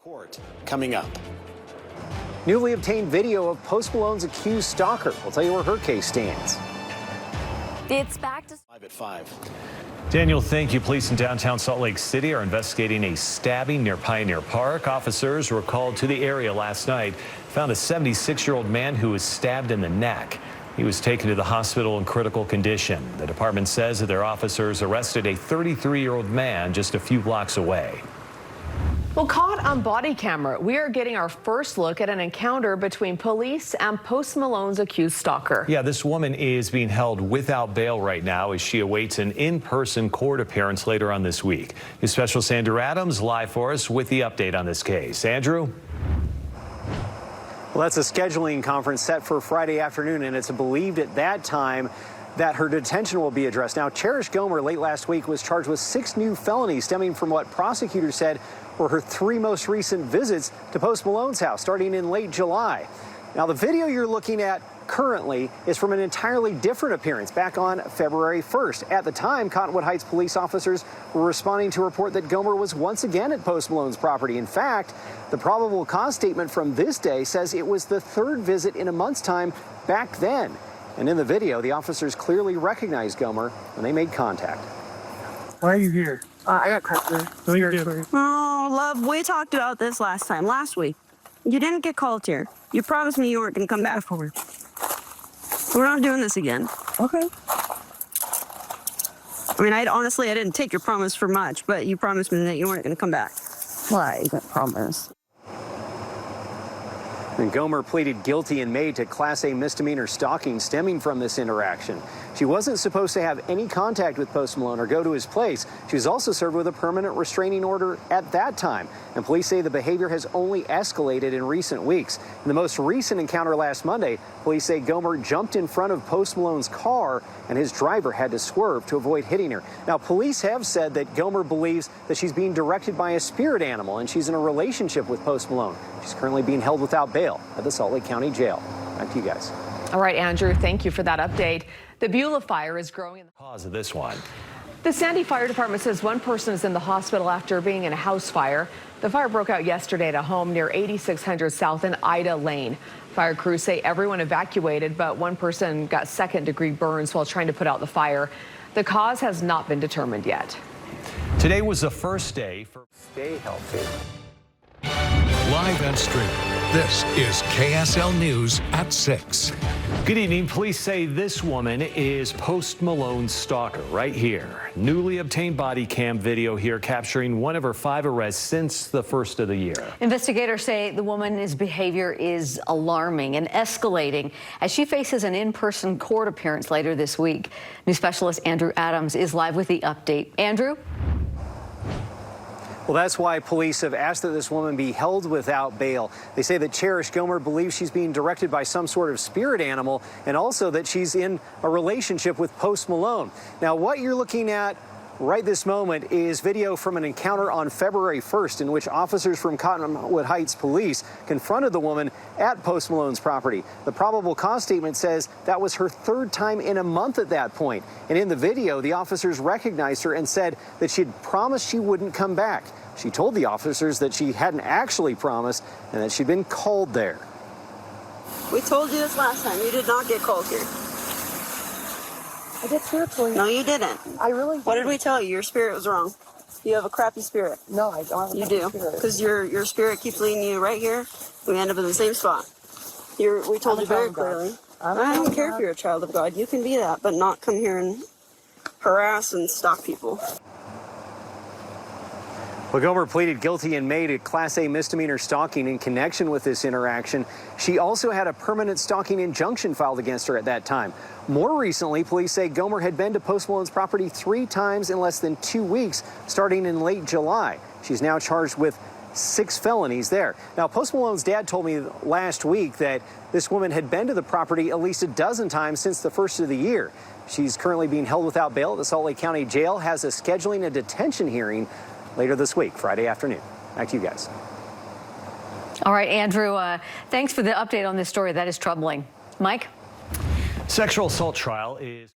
Court coming up. Newly obtained video of Post Malone's accused stalker. We'll tell you where her case stands. It's back to Live at 5. Daniel, thank you. Police in downtown Salt Lake City are investigating a stabbing near Pioneer Park. Officers were called to the area last night, found a 76-year-old man who was stabbed in the neck. He was taken to the hospital in critical condition. The department says that their officers arrested a 33-year-old man just a few blocks away. Well, caught on body camera, we are getting our first look at an encounter between police and Post Malone's accused stalker. Yeah, this woman is being held without bail right now as she awaits an in-person court appearance later on this week. News specialist Andrew Adams live for us with the update on this case. Andrew? Well, that's a scheduling conference set for Friday afternoon, and it's believed at that time that her detention will be addressed. Now, Cherish Gomer late last week was charged with 6 new felonies stemming from what prosecutors said were her 3 most recent visits to Post Malone's house starting in late July. Now, the video you're looking at currently is from an entirely different appearance back on February 1st. At the time, Cottonwood Heights police officers were responding to a report that Gomer was once again at Post Malone's property. In fact, the probable cause statement from this day says it was the 3rd visit in a month's time back then. And in the video, the officers clearly recognized Gomer when they made contact. Why are you here? I got cracked. No, you didn't. Oh, love, we talked about this last week. You didn't get called here. You promised me you weren't going to come back for me. We're not doing this again. Okay. I mean, honestly, I didn't take your promise for much, but you promised me that you weren't going to come back. Why? That promise. And Gomer pleaded guilty in May to Class A misdemeanor stalking stemming from this interaction. She wasn't supposed to have any contact with Post Malone or go to his place. She was also served with a permanent restraining order at that time. And police say the behavior has only escalated in recent weeks. In the most recent encounter last Monday, police say Gomer jumped in front of Post Malone's car and his driver had to swerve to avoid hitting her. Now, police have said that Gomer believes that she's being directed by a spirit animal and she's in a relationship with Post Malone. She's currently being held without bail at the Salt Lake County Jail. Back to you guys. All right, Andrew, thank you for that update. The Beulah fire is growing. Cause of this one. The Sandy Fire Department says one person is in the hospital after being in a house fire. The fire broke out yesterday at a home near 8600 South and Ida Lane. Fire crews say everyone evacuated, but one person got 2nd-degree burns while trying to put out the fire. The cause has not been determined yet. Today was the first day for Stay healthy. Live and streaming, this is KSL News at 6. Good evening. Police say this woman is Post Malone's stalker right here. Newly obtained body cam video here capturing one of her 5 arrests since the first of the year. Investigators say the woman's behavior is alarming and escalating as she faces an in-person court appearance later this week. News specialist Andrew Adams is live with the update. Andrew? Well, that's why police have asked that this woman be held without bail. They say that Cherish Gomer believes she's being directed by some sort of spirit animal and also that she's in a relationship with Post Malone. Now, what you're looking at right this moment is video from an encounter on February 1st in which officers from Cottonwood Heights Police confronted the woman at Post Malone's property. The probable cause statement says that was her 3rd time in a month at that point. And in the video, the officers recognized her and said that she'd promised she wouldn't come back. She told the officers that she hadn't actually promised and that she'd been called there. We told you this last time. You did not get called here. I did spiritually. No, you didn't. I really did. What did we tell you? Your spirit was wrong. You have a crappy spirit. No, I don't have a You crappy do, spirit. because your spirit keeps leading you right here. We end up in the same spot. We told I'm a you very child of God. clearly. I'm a I child don't of care God. if you're a child of God. You can be that, but not come here and harass and stalk people. Well, Gomer pleaded guilty in May to Class A misdemeanor stalking in connection with this interaction. She also had a permanent stalking injunction filed against her at that time. More recently, police say Gomer had been to Post Malone's property 3 times in less than 2 weeks, starting in late July. She's now charged with 6 felonies there. Now, Post Malone's dad told me last week that this woman had been to the property at least a dozen times since the first of the year. She's currently being held without bail at the Salt Lake County Jail, has a scheduling a detention hearing later this week, Friday afternoon. Back to you guys. All right, Andrew, thanks for the update on this story. That is troubling. Mike? Sexual assault trial is